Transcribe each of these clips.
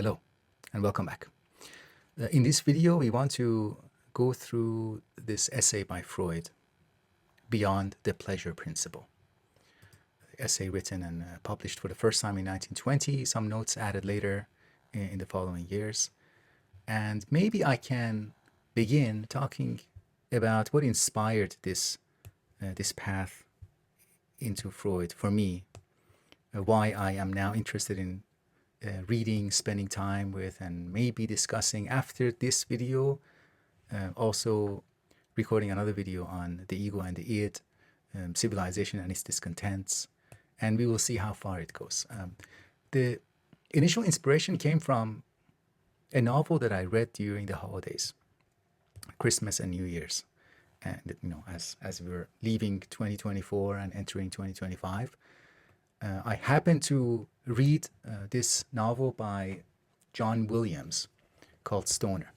Hello, and welcome back. In this video, we want to go through this essay by Freud, Beyond the Pleasure Principle. Essay written and published for the first time in 1920, some notes added later in the following years. And maybe I can begin talking about what inspired this path into Freud for me, why I am now interested in reading, spending time with, and maybe discussing after this video, also recording another video on the ego and the id, civilization and its discontents, and we will see how far it goes. The initial inspiration came from a novel that I read during the holidays, Christmas and New Year's. And as we were leaving 2024 and entering 2025, I happened to read this novel by John Williams called Stoner.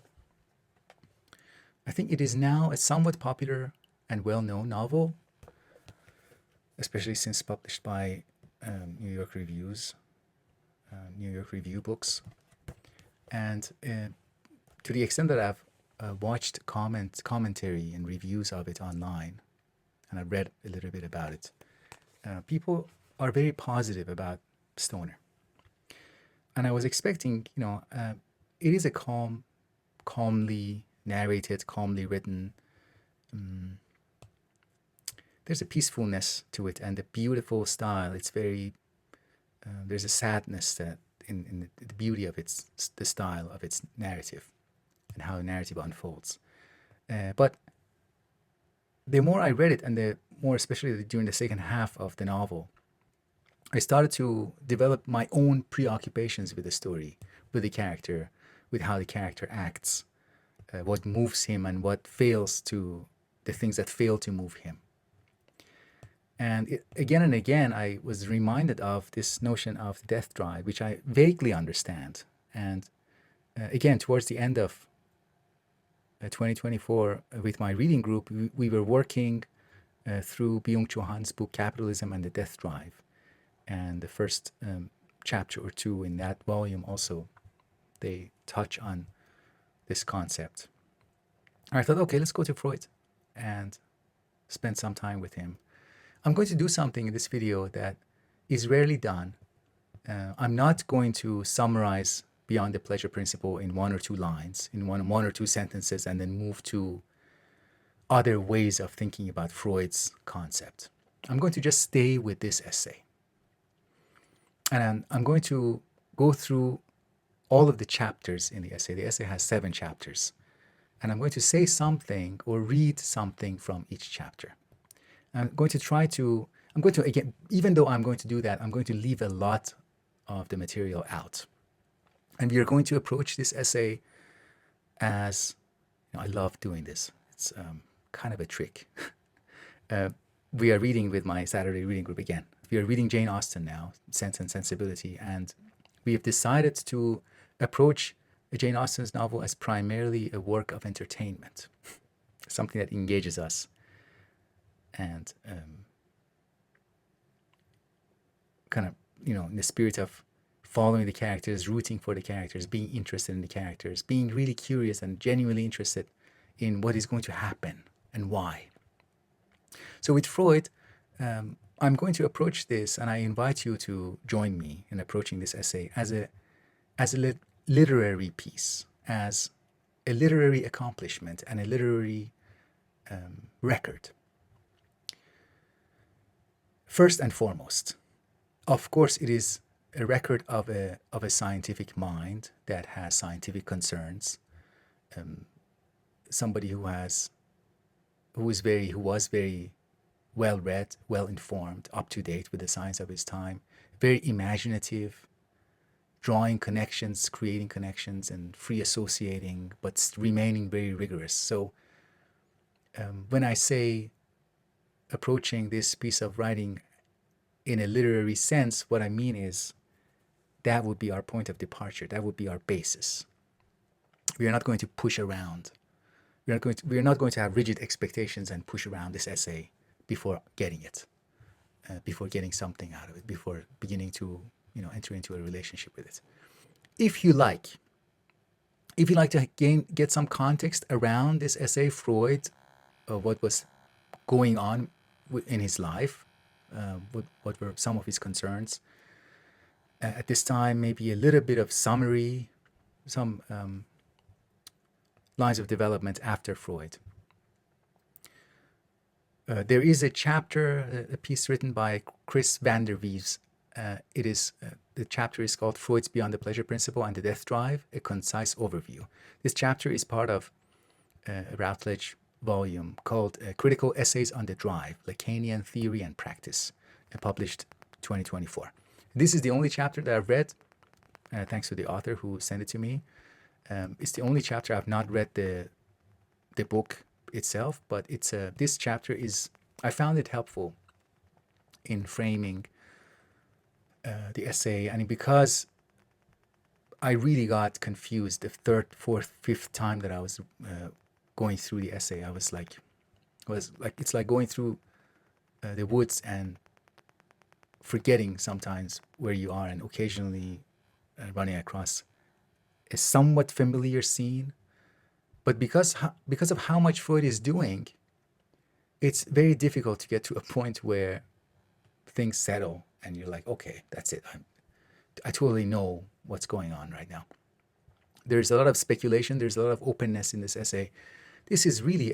I think it is now a somewhat popular and well-known novel, especially since published by New York Review Books. And to the extent that I've watched commentary and reviews of it online, and I've read a little bit about it, people are very positive about Stoner. And I was expecting, it is a calmly narrated, calmly written. There's a peacefulness to it and a beautiful style. It's very, there's a sadness that in the beauty of the style of its narrative and how the narrative unfolds. But the more I read it, and the more especially during the second half of the novel, I started to develop my own preoccupations with the story, with the character, with how the character acts, what moves him and the things that fail to move him. And again and again, I was reminded of this notion of death drive, which I vaguely understand. And again, towards the end of 2024, with my reading group, we were working through Byung-Chul's book, Capitalism and the Death Drive. And the first chapter or two in that volume also, they touch on this concept. And I thought, okay, let's go to Freud and spend some time with him. I'm going to do something in this video that is rarely done. I'm not going to summarize Beyond the Pleasure Principle in one or two lines, in one or two sentences, and then move to other ways of thinking about Freud's concept. I'm going to just stay with this essay. And I'm going to go through all of the chapters in the essay. The essay has 7 chapters. And I'm going to say something or read something from each chapter. I'm going to, again, even though I'm going to do that, I'm going to leave a lot of the material out. And we are going to approach this essay as, I love doing this. It's kind of a trick. We are reading with my Saturday reading group again. We are reading Jane Austen now, Sense and Sensibility, and we have decided to approach Jane Austen's novel as primarily a work of entertainment, something that engages us, and kind of, in the spirit of following the characters, rooting for the characters, being interested in the characters, being really curious and genuinely interested in what is going to happen and why. So with Freud, I'm going to approach this, and I invite you to join me in approaching this essay as a literary piece, as a literary accomplishment and a literary record. First and foremost, of course, it is a record of a scientific mind that has scientific concerns. Somebody who was very well-read, well-informed, up-to-date with the science of his time, very imaginative, drawing connections, creating connections, and free associating, but remaining very rigorous. So when I say approaching this piece of writing in a literary sense, what I mean is that would be our point of departure. That would be our basis. We are not going to push around. We are not going to have rigid expectations and push around this essay before getting it, before getting something out of it, before beginning to enter into a relationship with it. if you like, to get some context around this essay, Freud, what was going on in his life, what were some of his concerns at this time, maybe a little bit of summary, some lines of development after Freud. There is a chapter, a piece written by Chris Vanderwees. The chapter is called Freud's Beyond the Pleasure Principle and the Death Drive, a Concise Overview. This chapter is part of a Routledge volume called Critical Essays on the Drive, Lacanian Theory and Practice, published 2024. This is the only chapter that I've read, thanks to the author who sent it to me. It's the only chapter I've not read the book itself, but this chapter I found it helpful in framing the essay, and because I really got confused the third, fourth, fifth time that I was going through the essay. It's like going through the woods and forgetting sometimes where you are, and occasionally running across a somewhat familiar scene. But because of how much Freud is doing, it's very difficult to get to a point where things settle and you're like, okay, that's it. I totally know what's going on right now. There's a lot of speculation. There's a lot of openness in this essay. This is really,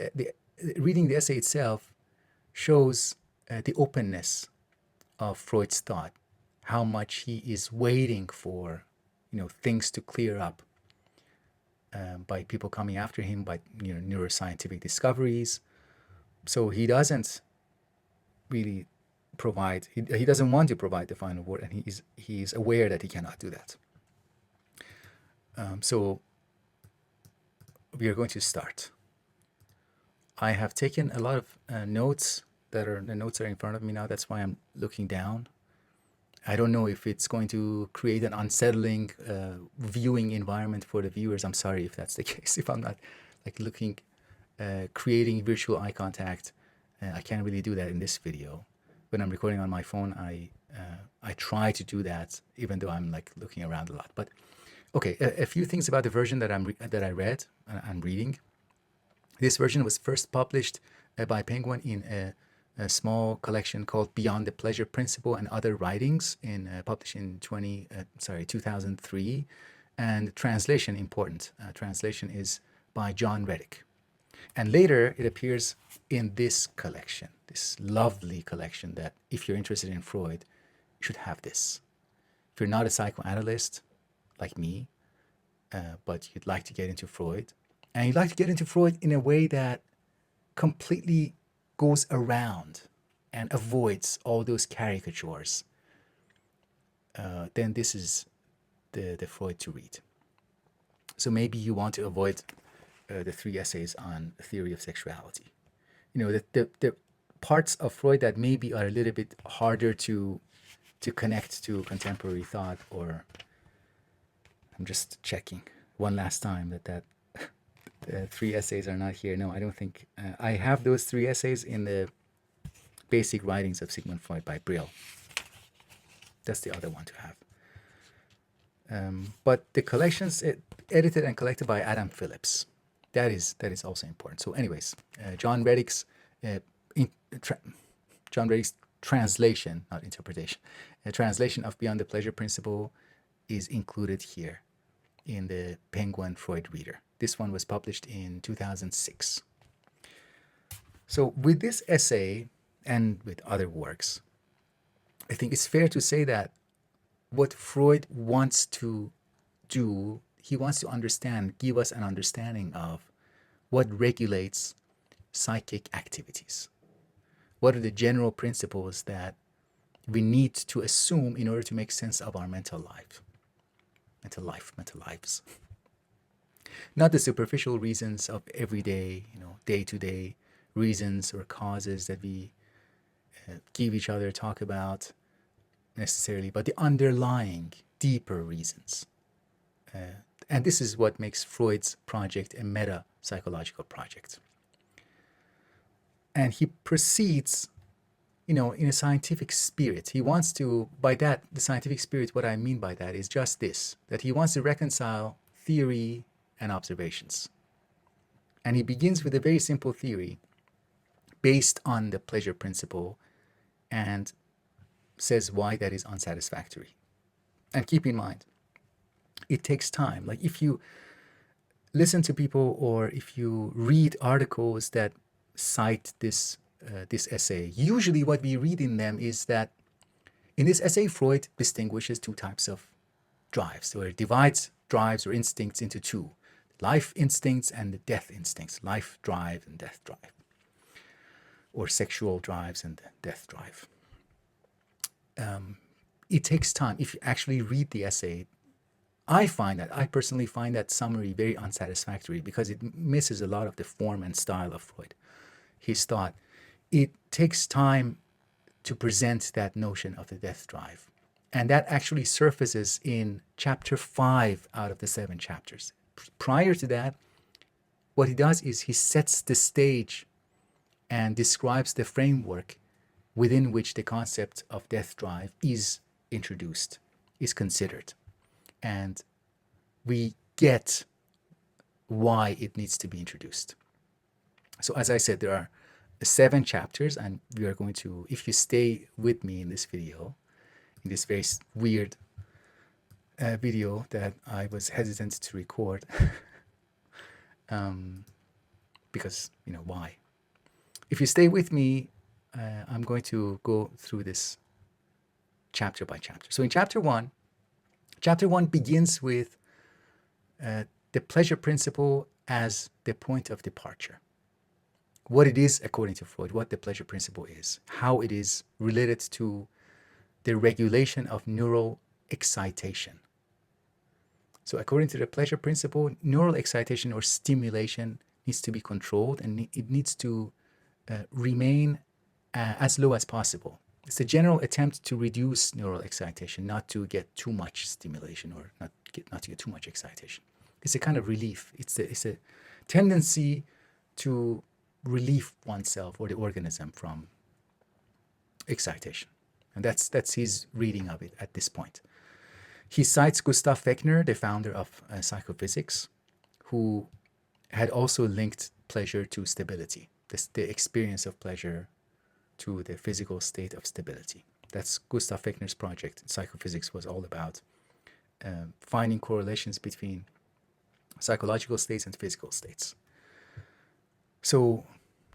reading the essay itself shows the openness of Freud's thought, how much he is waiting for, things to clear up by people coming after him, by neuroscientific discoveries. So he doesn't really provide, he doesn't want to provide the final word, and he's aware that he cannot do that. So we are going to start. I have taken a lot of notes. The notes are in front of me now. That's why I'm looking down. I don't know if it's going to create an unsettling viewing environment for the viewers. I'm sorry if that's the case. If I'm not looking, creating virtual eye contact, I can't really do that in this video. When I'm recording on my phone, I try to do that, even though I'm looking around a lot. But okay, a few things about the version that I'm reading. This version was first published by Penguin in a small collection called Beyond the Pleasure Principle and Other Writings, published in 2003. And translation, important. Translation is by John Reddick. And later it appears in this collection, this lovely collection that if you're interested in Freud, you should have this. If you're not a psychoanalyst like me, but you'd like to get into Freud, and you'd like to get into Freud in a way that completely goes around and avoids all those caricatures, then this is the Freud to read. So maybe you want to avoid the 3 essays on theory of sexuality. The parts of Freud that maybe are a little bit harder to connect to contemporary thought, or I'm just checking one last time that the 3 essays are not here. No, I don't think I have those 3 essays in the Basic Writings of Sigmund Freud by Brill. That's the other one to have. But the collections edited and collected by Adam Phillips. That is also important. So, anyways, John Reddick's translation, not interpretation, a translation of Beyond the Pleasure Principle is included here in the Penguin Freud Reader. This one was published in 2006. So with this essay and with other works, I think it's fair to say that what Freud wants to do, he wants to give us an understanding of what regulates psychic activities. What are the general principles that we need to assume in order to make sense of our mental lives. Not the superficial reasons of everyday, day-to-day reasons or causes that we give each other, talk about necessarily, but the underlying, deeper reasons. And this is what makes Freud's project a meta-psychological project. And he proceeds in a scientific spirit. He wants to, by that, the scientific spirit, what I mean by that is just this, that he wants to reconcile theory and observations. And he begins with a very simple theory based on the pleasure principle and says why that is unsatisfactory. And keep in mind, it takes time. Like if you listen to people or if you read articles that cite this essay, usually what we read in them is that in this essay, Freud distinguishes two types of drives, or divides drives or instincts into two: life instincts and the death instincts, life drive and death drive, or sexual drives and death drive. It takes time. If you actually read the essay, I personally find that summary very unsatisfactory because it misses a lot of the form and style of Freud, his thought. It takes time to present that notion of the death drive. And that actually surfaces in chapter 5 out of the 7 chapters. Prior to that, what he does is he sets the stage and describes the framework within which the concept of death drive is introduced, is considered. And we get why it needs to be introduced. So as I said, there are 7 chapters, and we are going to, if you stay with me in this video, in this very weird video that I was hesitant to record, because, why? If you stay with me, I'm going to go through this chapter by chapter. So in chapter 1 begins with the pleasure principle as the point of departure. What it is, according to Freud, what the pleasure principle is, how it is related to the regulation of neural excitation. So according to the pleasure principle, neural excitation or stimulation needs to be controlled, and it needs to remain as low as possible. It's a general attempt to reduce neural excitation, not to get too much stimulation or not to get too much excitation. It's a kind of relief. It's a tendency to relieve oneself or the organism from excitation. And that's his reading of it at this point. He cites Gustav Fechner, the founder of psychophysics, who had also linked pleasure to stability, the experience of pleasure to the physical state of stability. That's Gustav Fechner's project. Psychophysics was all about finding correlations between psychological states and physical states. So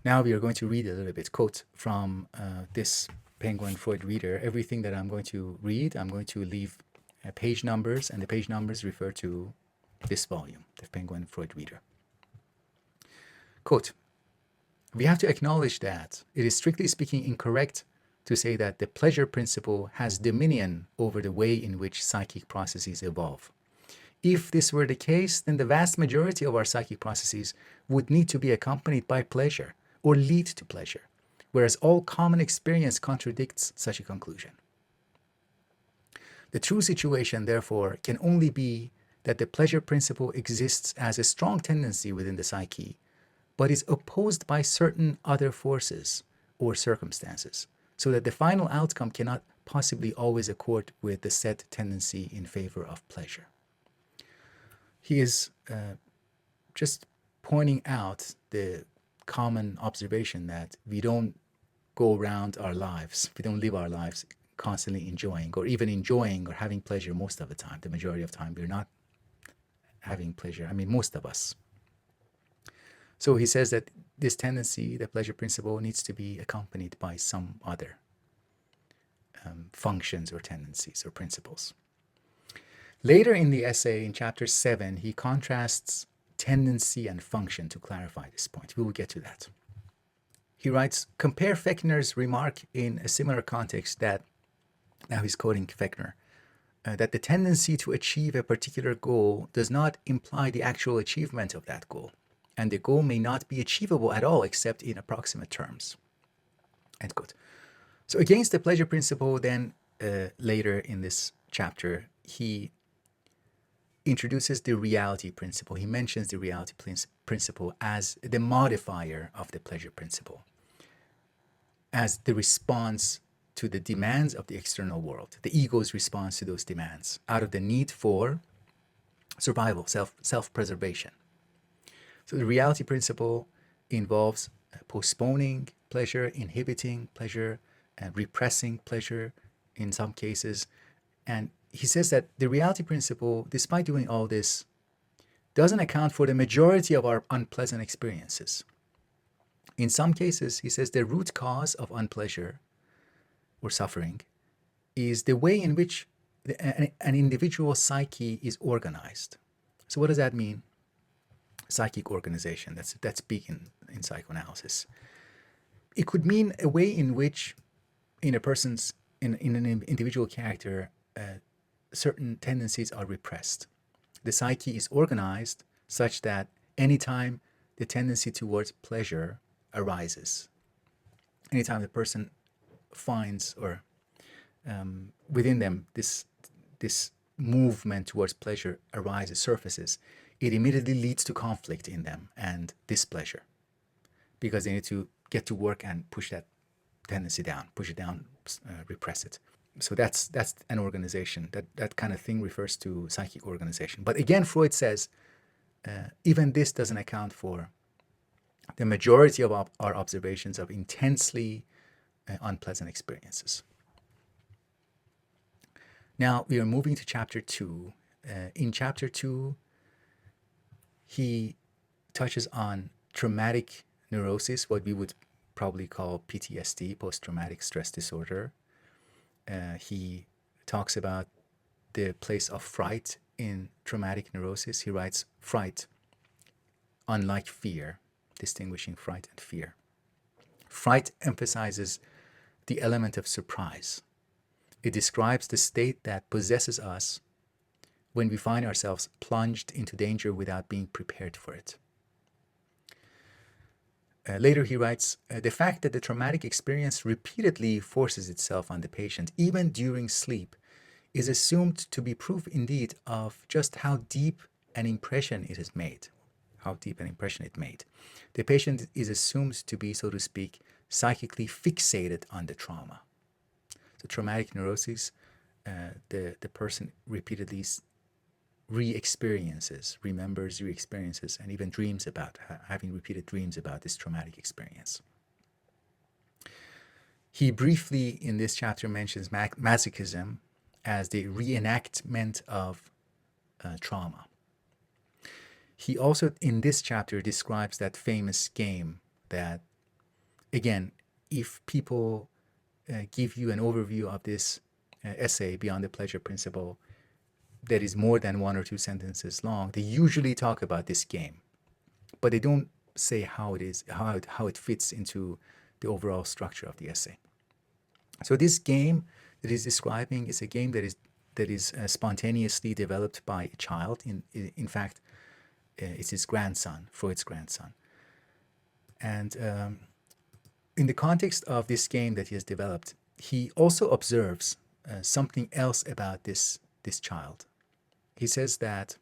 now we are going to read a little bit, quote from this Penguin Freud Reader. Everything that I'm going to read, I'm going to leave page numbers, and the page numbers refer to this volume, the Penguin Freud Reader. Quote, we have to acknowledge that it is strictly speaking incorrect to say that the pleasure principle has dominion over the way in which psychic processes evolve. If this were the case, then the vast majority of our psychic processes would need to be accompanied by pleasure or lead to pleasure, whereas all common experience contradicts such a conclusion. The true situation, therefore, can only be that the pleasure principle exists as a strong tendency within the psyche, but is opposed by certain other forces or circumstances, so that the final outcome cannot possibly always accord with the set tendency in favor of pleasure. He is just pointing out the common observation that we don't go around our lives, we don't live our lives constantly enjoying or having pleasure most of the time. The majority of the time we're not having pleasure. I mean, most of us. So he says that this tendency, the pleasure principle, needs to be accompanied by some other functions or tendencies or principles. Later in the essay, in chapter 7, he contrasts tendency and function to clarify this point. We will get to that. He writes, compare Fechner's remark in a similar context that, now he's quoting Fechner, that the tendency to achieve a particular goal does not imply the actual achievement of that goal, and the goal may not be achievable at all except in approximate terms. End quote. So against the pleasure principle, then later in this chapter, he introduces the reality principle. He mentions the reality principle as the modifier of the pleasure principle. as the response to the demands of the external world, the ego's response to those demands, out of the need for survival, self-preservation. So the reality principle involves postponing pleasure, inhibiting pleasure, and repressing pleasure in some cases. And he says that the reality principle, despite doing all this, doesn't account for the majority of our unpleasant experiences. In some cases, he says the root cause of unpleasure or suffering is the way in which an individual psyche is organized. So what does that mean? Psychic organization, that's big in psychoanalysis. It could mean a way in which in an individual character, certain tendencies are repressed. The psyche is organized such that anytime the tendency towards pleasure arises, anytime the person finds or within them this movement towards pleasure arises, surfaces, it immediately leads to conflict in them and displeasure, because they need to get to work and push that tendency down, push it down, repress it. So that's an organization. That kind of thing refers to psychic organization. But again, Freud says even this doesn't account for the majority of our observations of intensely unpleasant experiences. Now we are moving to chapter 2. In chapter 2, he touches on traumatic neurosis, what we would probably call PTSD, post-traumatic stress disorder. He talks about the place of fright in traumatic neurosis. He writes, fright, unlike fear, distinguishing fright and fear. Fright emphasizes the element of surprise. It describes the state that possesses us when we find ourselves plunged into danger without being prepared for it. Later he writes, the fact that the traumatic experience repeatedly forces itself on the patient, even during sleep, is assumed to be proof indeed of just how deep an impression it has made. The patient is assumed to be, so to speak, psychically fixated on the trauma. So traumatic neuroses, the person repeatedly remembers, re-experiences, and even dreams about, having repeated dreams about this traumatic experience. He briefly, in this chapter, mentions masochism as the reenactment of trauma. He also, in this chapter, describes that famous game that, again, if people give you an overview of this essay, Beyond the Pleasure Principle, that is more than 1 or 2 sentences long, they usually talk about this game, but they don't say how it fits into the overall structure of the essay. So this game that he's describing is a game that is spontaneously developed by a child. In fact, it's his grandson, Freud's grandson. And in the context of this game that he has developed, he also observes something else about this child. He says that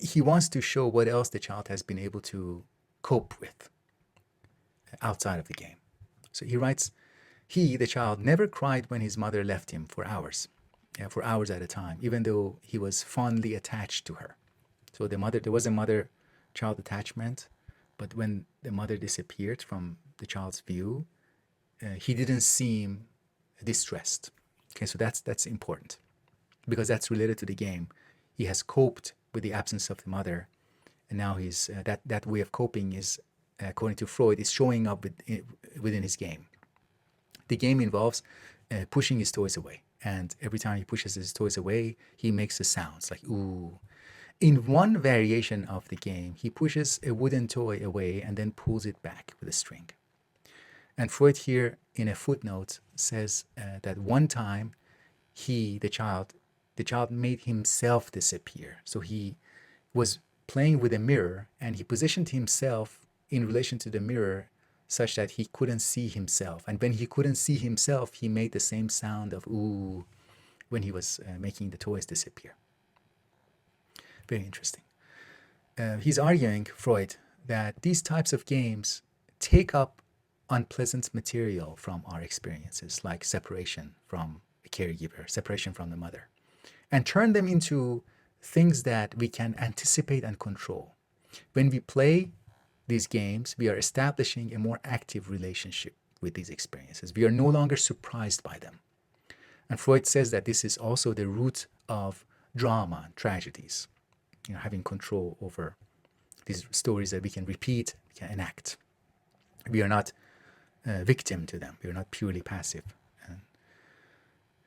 he wants to show what else the child has been able to cope with outside of the game. So he writes, the child, never cried when his mother left him for hours at a time, even though he was fondly attached to her. So there was a mother-child attachment, but when the mother disappeared from the child's view, he didn't seem distressed. Okay, so that's important, because that's related to the game. He has coped with the absence of the mother, and now he's that way of coping is, according to Freud, is showing up within his game. The game involves pushing his toys away, and every time he pushes his toys away, he makes the sounds like ooh. In one variation of the game, he pushes a wooden toy away and then pulls it back with a string. And Freud here, in a footnote, says that one time the child made himself disappear. So he was playing with a mirror, and he positioned himself in relation to the mirror such that he couldn't see himself. And when he couldn't see himself, he made the same sound of ooh when he was making the toys disappear. Very interesting. He's arguing, Freud, that these types of games take up unpleasant material from our experiences, like separation from a caregiver, separation from the mother, and turn them into things that we can anticipate and control. When we play these games, we are establishing a more active relationship with these experiences. We are no longer surprised by them. And Freud says that this is also the root of drama, tragedies, having control over these stories that we can repeat, we can enact. We are not victim to them. We are not purely passive. And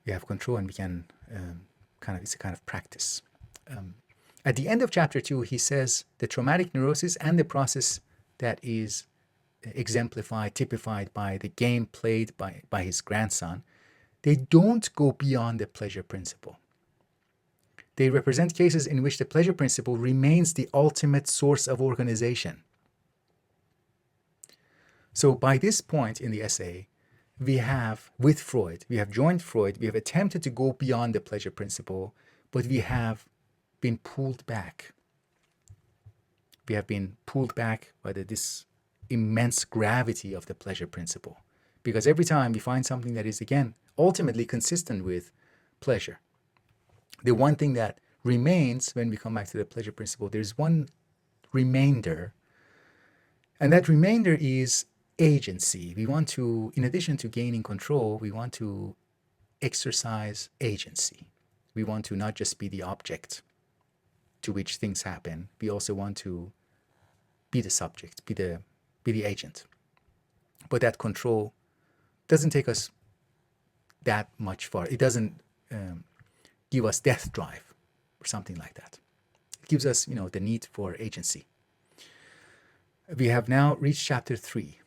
we have control, and we can it's a kind of practice. At the end of chapter 2, he says the traumatic neurosis and the process that is exemplified, typified by the game played by his grandson, they don't go beyond the pleasure principle. They represent cases in which the pleasure principle remains the ultimate source of organization. So by this point in the essay, we have, with Freud, we have joined Freud, we have attempted to go beyond the pleasure principle, but we have been pulled back. We have been pulled back by this immense gravity of the pleasure principle. Because every time we find something that is, again, ultimately consistent with pleasure, the one thing that remains when we come back to the pleasure principle, there's one remainder, and that remainder is agency. We want to, in addition to gaining control, we want to exercise agency. We want to not just be the object to which things happen. We also want to be the subject, be the agent. But that control doesn't take us that much far. It doesn't give us death drive or something like that. It gives us, the need for agency. We have now reached chapter 3.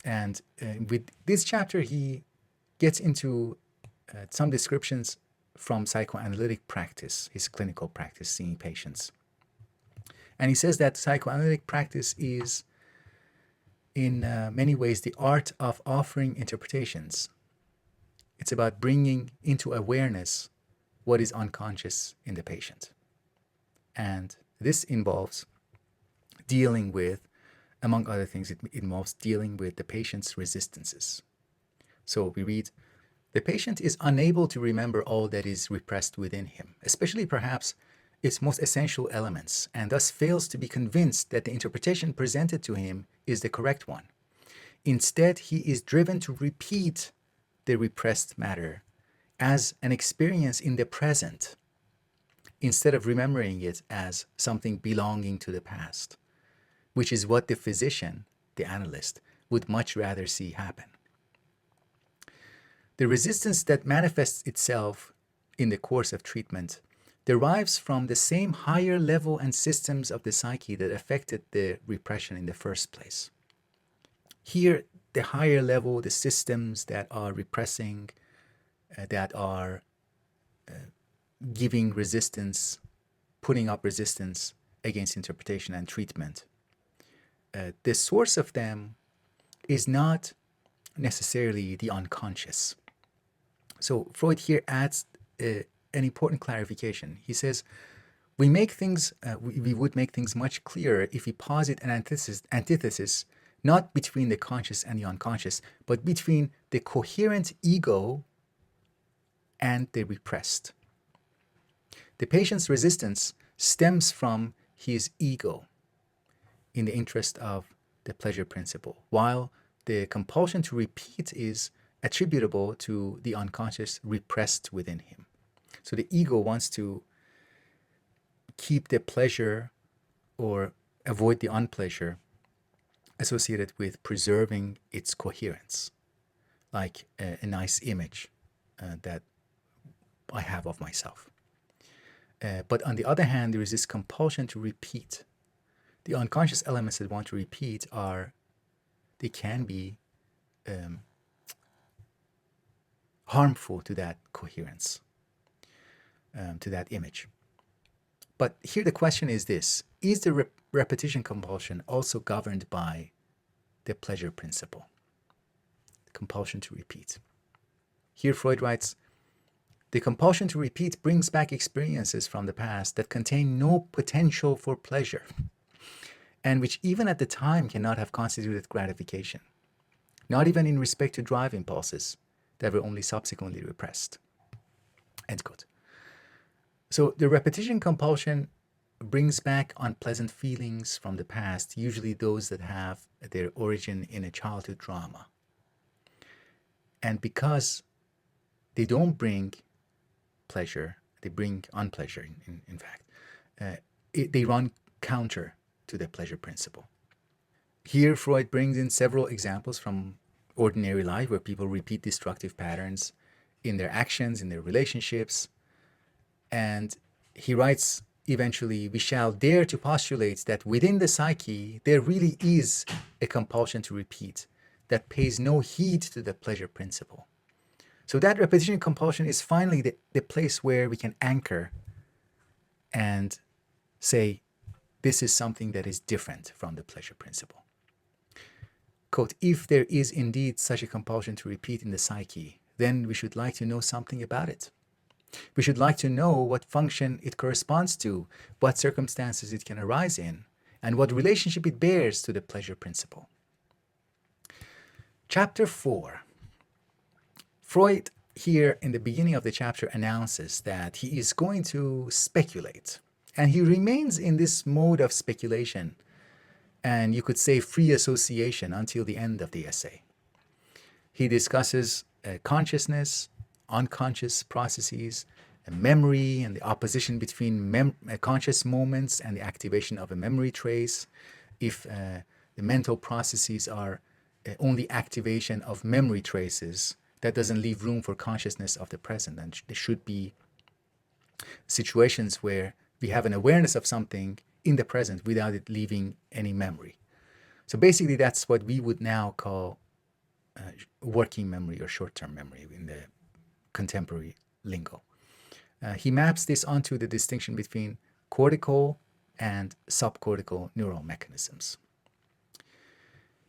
And with this chapter, he gets into some descriptions from psychoanalytic practice, his clinical practice, seeing patients. And he says that psychoanalytic practice is, in many ways, the art of offering interpretations. It's about bringing into awareness what is unconscious in the patient. And this involves dealing with, among other things, it involves dealing with the patient's resistances. So we read, the patient is unable to remember all that is repressed within him, especially perhaps its most essential elements, and thus fails to be convinced that the interpretation presented to him is the correct one. Instead, he is driven to repeat the repressed matter as an experience in the present, instead of remembering it as something belonging to the past, which is what the physician, the analyst, would much rather see happen. The resistance that manifests itself in the course of treatment derives from the same higher level and systems of the psyche that affected the repression in the first place. Here, the higher level, the systems that are repressing, that are giving resistance, putting up resistance against interpretation and treatment, the source of them is not necessarily the unconscious. So Freud here adds an important clarification. He says, we would make things much clearer if we posit an antithesis not between the conscious and the unconscious, but between the coherent ego and the repressed. The patient's resistance stems from his ego in the interest of the pleasure principle, while the compulsion to repeat is attributable to the unconscious repressed within him. So the ego wants to keep the pleasure or avoid the unpleasure associated with preserving its coherence, like a nice image that I have of myself. But on the other hand, there is this compulsion to repeat. The unconscious elements that want to repeat they can be harmful to that coherence, to that image. But here the question is this: is the repetition compulsion also governed by the pleasure principle, the compulsion to repeat? Here Freud writes, the compulsion to repeat brings back experiences from the past that contain no potential for pleasure, and which even at the time cannot have constituted gratification. not even in respect to drive impulses that were only subsequently repressed. End quote. So the repetition compulsion brings back unpleasant feelings from the past, usually those that have their origin in a childhood trauma. And because they don't bring pleasure, they bring unpleasure, in fact, they run counter to the pleasure principle. Here, Freud brings in several examples from ordinary life where people repeat destructive patterns in their actions, in their relationships. And he writes eventually, we shall dare to postulate that within the psyche, there really is a compulsion to repeat that pays no heed to the pleasure principle. So that repetition compulsion is finally the place where we can anchor and say, this is something that is different from the pleasure principle. Quote, if there is indeed such a compulsion to repeat in the psyche, then we should like to know something about it. We should like to know what function it corresponds to, what circumstances it can arise in, and what relationship it bears to the pleasure principle. Chapter 4. Freud here in the beginning of the chapter announces that he is going to speculate, and he remains in this mode of speculation, and you could say free association, until the end of the essay. He discusses consciousness, unconscious processes, memory, and the opposition between conscious moments and the activation of a memory trace. If the mental processes are only activation of memory traces, that doesn't leave room for consciousness of the present. And there should be situations where we have an awareness of something in the present without it leaving any memory. So basically, that's what we would now call working memory or short-term memory in the contemporary lingo. He maps this onto the distinction between cortical and subcortical neural mechanisms.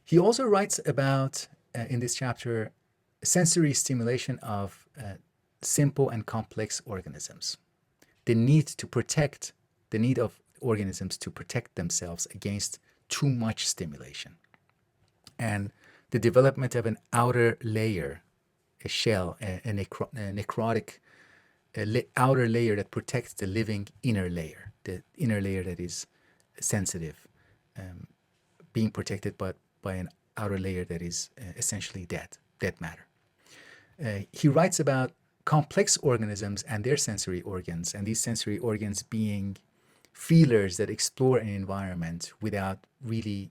He also writes about, in this chapter, sensory stimulation of simple and complex organisms, the need of organisms to protect themselves against too much stimulation, and the development of an outer layer, a shell, a necrotic outer layer that protects the living inner layer, the inner layer that is sensitive, being protected by an outer layer that is essentially dead matter. He writes about complex organisms and their sensory organs, and these sensory organs being feelers that explore an environment without really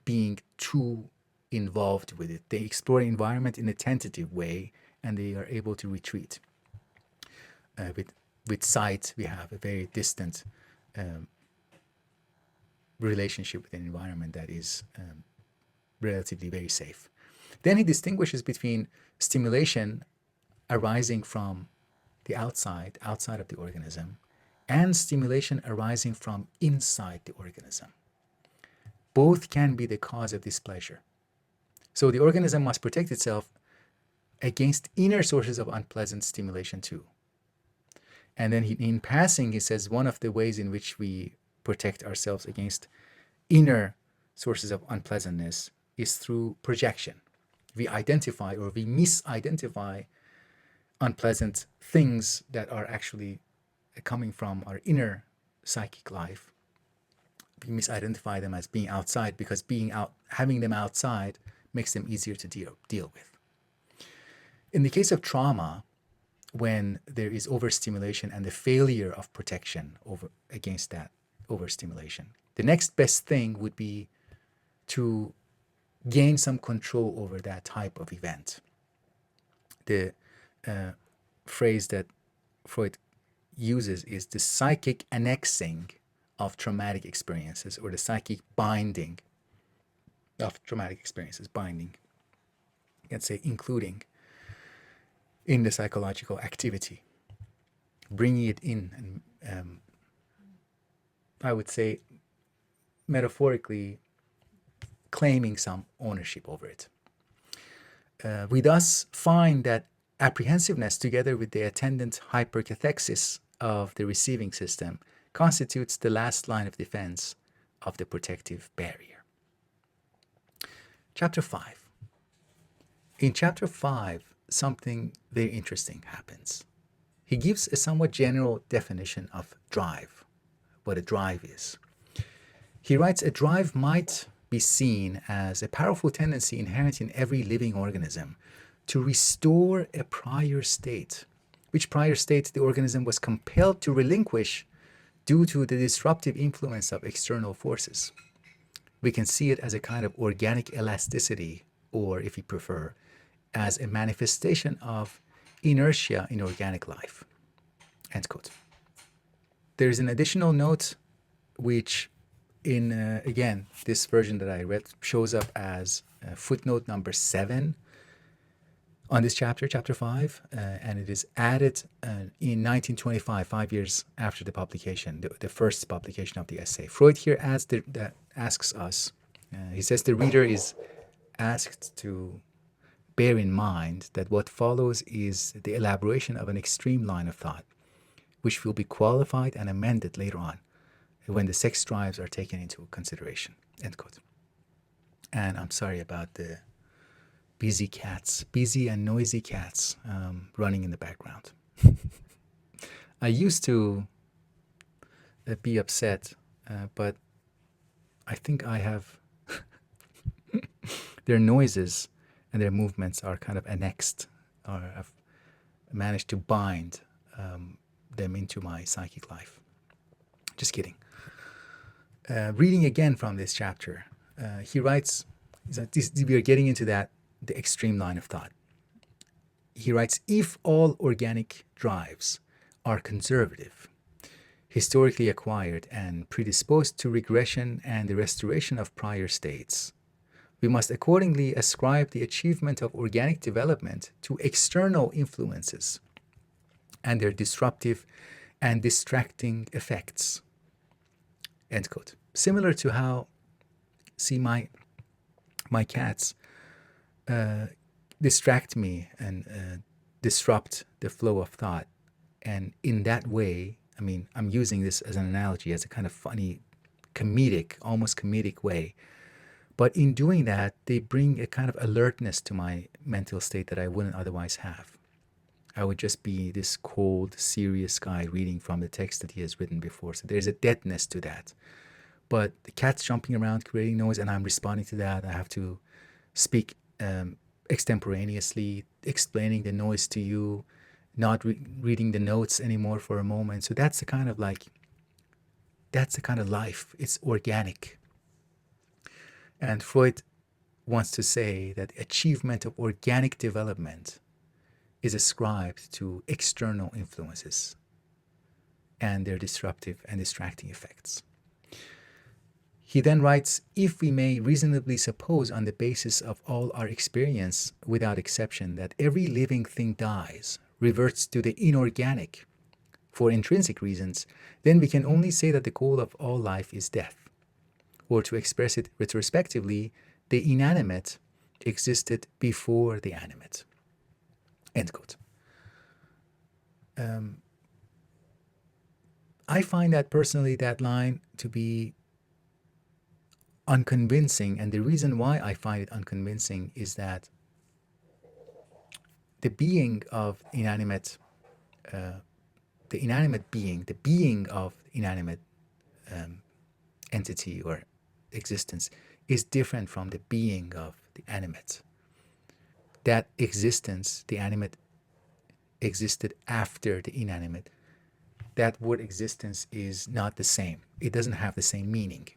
being too involved with it. They explore an environment in a tentative way, and they are able to retreat. With sight, we have a very distant relationship with an environment that is relatively very safe. Then he distinguishes between stimulation arising from the outside of the organism, and stimulation arising from inside the organism. Both can be the cause of displeasure. So the organism must protect itself against inner sources of unpleasant stimulation too. And then in passing, he says one of the ways in which we protect ourselves against inner sources of unpleasantness is through projection. We identify or we misidentify unpleasant things that are actually coming from our inner psychic life. We misidentify them as being outside because having them outside makes them easier to deal with. In the case of trauma, when there is overstimulation and the failure of protection against that overstimulation, the next best thing would be to gain some control over that type of event. The phrase that Freud uses is the psychic annexing of traumatic experiences, or the psychic binding of traumatic experiences, binding, you can say including in the psychological activity, bringing it in, and I would say metaphorically claiming some ownership over it. We thus find that apprehensiveness, together with the attendant hypercathexis of the receiving system, constitutes the last line of defense of the protective barrier. Chapter 5. In chapter 5, something very interesting happens. He gives a somewhat general definition of drive, what a drive is. He writes, a drive might be seen as a powerful tendency inherent in every living organism to restore a prior state, which prior state the organism was compelled to relinquish due to the disruptive influence of external forces. We can see it as a kind of organic elasticity, or if you prefer, as a manifestation of inertia in organic life. End quote. There's an additional note which in, again, this version that I read shows up as footnote number 7 on this chapter, chapter 5, and it is added in 1925, 5 years after the publication, the first publication of the essay. Freud here asks us, he says the reader is asked to bear in mind that what follows is the elaboration of an extreme line of thought, which will be qualified and amended later on when the sex drives are taken into consideration, end quote. And I'm sorry about the busy and noisy cats running in the background. I used to be upset, but I think I have their noises and their movements are kind of annexed, or I've managed to bind them into my psychic life. Just kidding. Reading again from this chapter, he writes, we are getting into that, the extreme line of thought. He writes, if all organic drives are conservative, historically acquired and predisposed to regression and the restoration of prior states, we must accordingly ascribe the achievement of organic development to external influences and their disruptive and distracting effects. End quote. Similar to how, see, my cats distract me and disrupt the flow of thought. And in that way, I mean, I'm using this as an analogy, as a kind of funny, comedic, almost comedic way. But in doing that, they bring a kind of alertness to my mental state that I wouldn't otherwise have. I would just be this cold, serious guy reading from the text that he has written before. So there's a deadness to that. But the cat's jumping around, creating noise, and I'm responding to that. I have to speak extemporaneously, explaining the noise to you, not reading the notes anymore for a moment. So that's the kind of life. It's organic. And Freud wants to say that achievement of organic development is ascribed to external influences and their disruptive and distracting effects. He then writes, if we may reasonably suppose on the basis of all our experience, without exception, that every living thing dies, reverts to the inorganic for intrinsic reasons, then we can only say that the goal of all life is death. Or to express it retrospectively, the inanimate existed before the animate. End quote. I find that personally, that line to be unconvincing, and the reason why I find it unconvincing is that the being of inanimate, the inanimate being, the being of inanimate entity or existence is different from the being of the animate. That existence, the animate, existed after the inanimate. That word existence is not the same. It doesn't have the same meaning.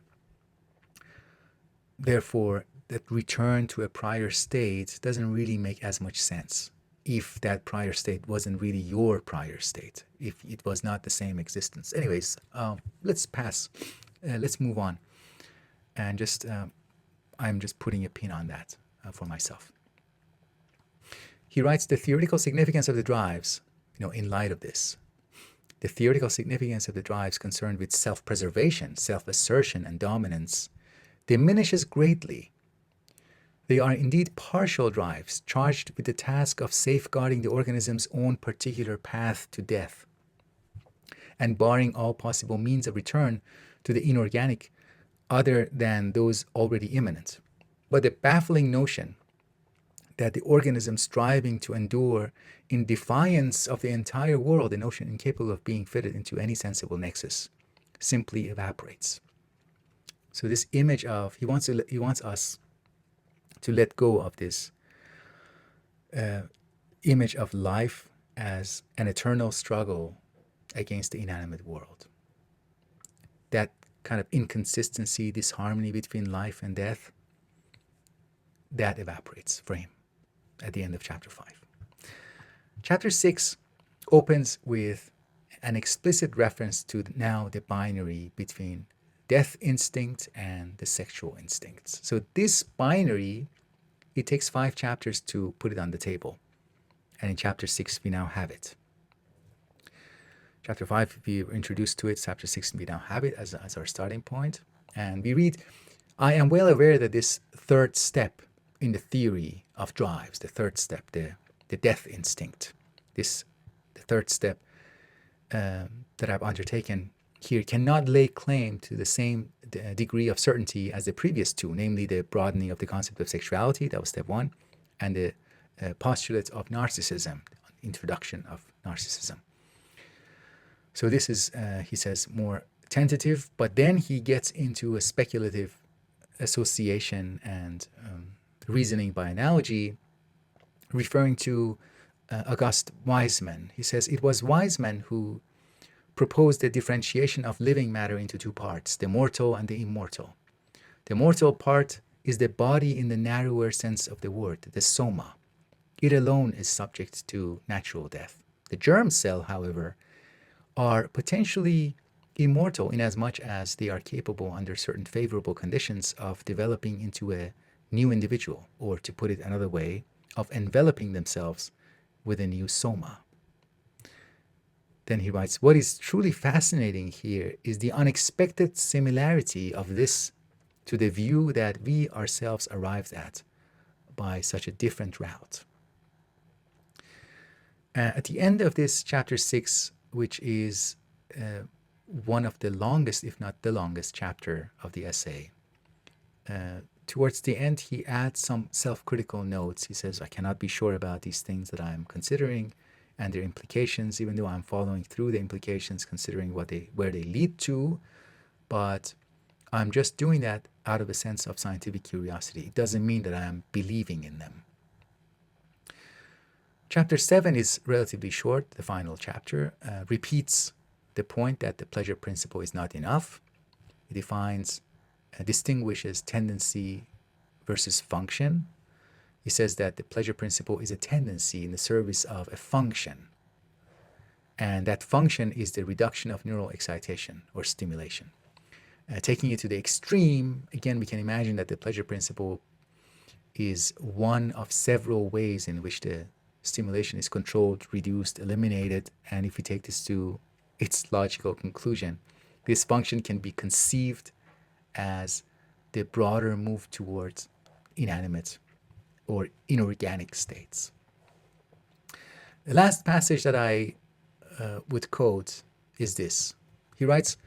Therefore, that return to a prior state doesn't really make as much sense if that prior state wasn't really your prior state, if it was not the same existence. Anyways, let's pass. Let's move on. And just, I'm just putting a pin on that for myself. He writes, the theoretical significance of the drives, in light of this, the theoretical significance of the drives concerned with self-preservation, self-assertion, and dominance diminishes greatly. They are indeed partial drives charged with the task of safeguarding the organism's own particular path to death and barring all possible means of return to the inorganic other than those already imminent. But the baffling notion that the organism striving to endure in defiance of the entire world, a notion incapable of being fitted into any sensible nexus, simply evaporates. So this image of, he wants us to let go of this image of life as an eternal struggle against the inanimate world. That kind of inconsistency, disharmony between life and death, that evaporates for him at the end of chapter 5. Chapter 6 opens with an explicit reference to now the binary between death instinct and the sexual instincts. So this binary, it takes 5 chapters to put it on the table. And in chapter 6, we now have it. Chapter 5, we were introduced to it. Chapter 6, we now have it as our starting point. And we read, I am well aware that this third step in the theory of drives, the third step, the death instinct, the third step that I've undertaken here cannot lay claim to the same degree of certainty as the previous two, namely the broadening of the concept of sexuality, that was step 1, and the postulates of narcissism, introduction of narcissism. So this is, he says, more tentative, but then he gets into a speculative association and reasoning by analogy, referring to August Weismann. He says, it was Weismann who proposed the differentiation of living matter into 2 parts, the mortal and the immortal. The mortal part is the body in the narrower sense of the word, the soma. It alone is subject to natural death. The germ cell, however, are potentially immortal inasmuch as they are capable, under certain favorable conditions, of developing into a new individual, or to put it another way, of enveloping themselves with a new soma. Then he writes, what is truly fascinating here is the unexpected similarity of this to the view that we ourselves arrived at by such a different route. At the end of this chapter 6, which is one of the longest, if not the longest chapter of the essay, towards the end, he adds some self-critical notes. He says, I cannot be sure about these things that I'm considering and their implications, even though I'm following through the implications, considering where they lead to, but I'm just doing that out of a sense of scientific curiosity. It doesn't mean that I am believing in them. Chapter 7 is relatively short. The final chapter repeats the point that the pleasure principle is not enough. It defines, distinguishes tendency versus function. He says that the pleasure principle is a tendency in the service of a function. And that function is the reduction of neural excitation or stimulation. Taking it to the extreme, again, we can imagine that the pleasure principle is one of several ways in which the stimulation is controlled, reduced, eliminated. And if we take this to its logical conclusion, this function can be conceived as the broader move towards inanimate or inorganic states. The last passage that I would quote is this. He writes,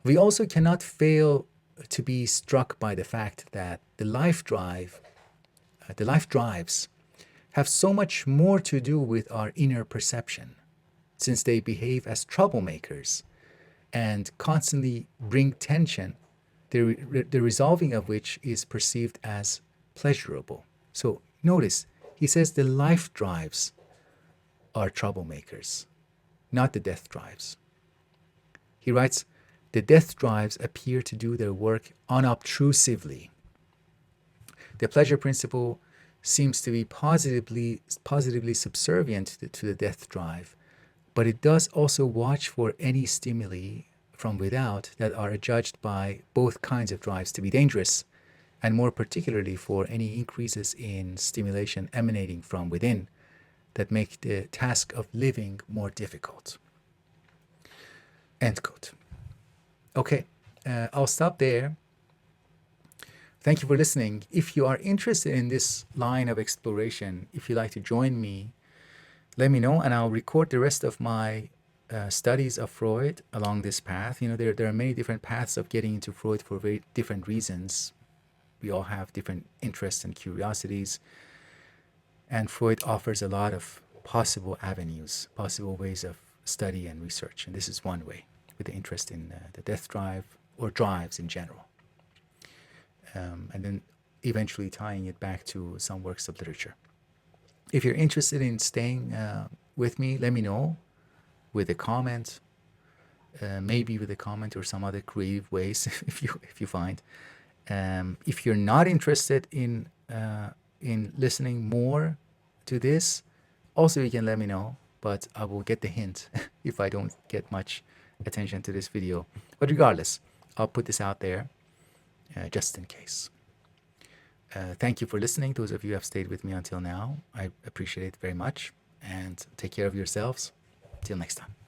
we also cannot fail to be struck by the fact that the life drives have so much more to do with our inner perception, since they behave as troublemakers and constantly bring tension, the resolving of which is perceived as pleasurable. So notice, he says the life drives are troublemakers, not the death drives. He writes, the death drives appear to do their work unobtrusively. The pleasure principle seems to be positively subservient to the death drive, but it does also watch for any stimuli from without that are adjudged by both kinds of drives to be dangerous, and more particularly for any increases in stimulation emanating from within that make the task of living more difficult. End quote. Okay, I'll stop there. Thank you for listening. If you are interested in this line of exploration, if you'd like to join me, let me know, and I'll record the rest of my studies of Freud along this path. You know, there are many different paths of getting into Freud for very different reasons. We all have different interests and curiosities. And Freud offers a lot of possible avenues, possible ways of study and research. And this is one way, with the interest in the death drive or drives in general. And then eventually tying it back to some works of literature. If you're interested in staying with me, let me know with a comment, maybe with a comment or some other creative ways if you find. If you're not interested in listening more to this, also you can let me know, but I will get the hint if I don't get much attention to this video. But regardless, I'll put this out there just in case. Thank you for listening. Those of you who have stayed with me until now, I appreciate it very much. And take care of yourselves. Till next time.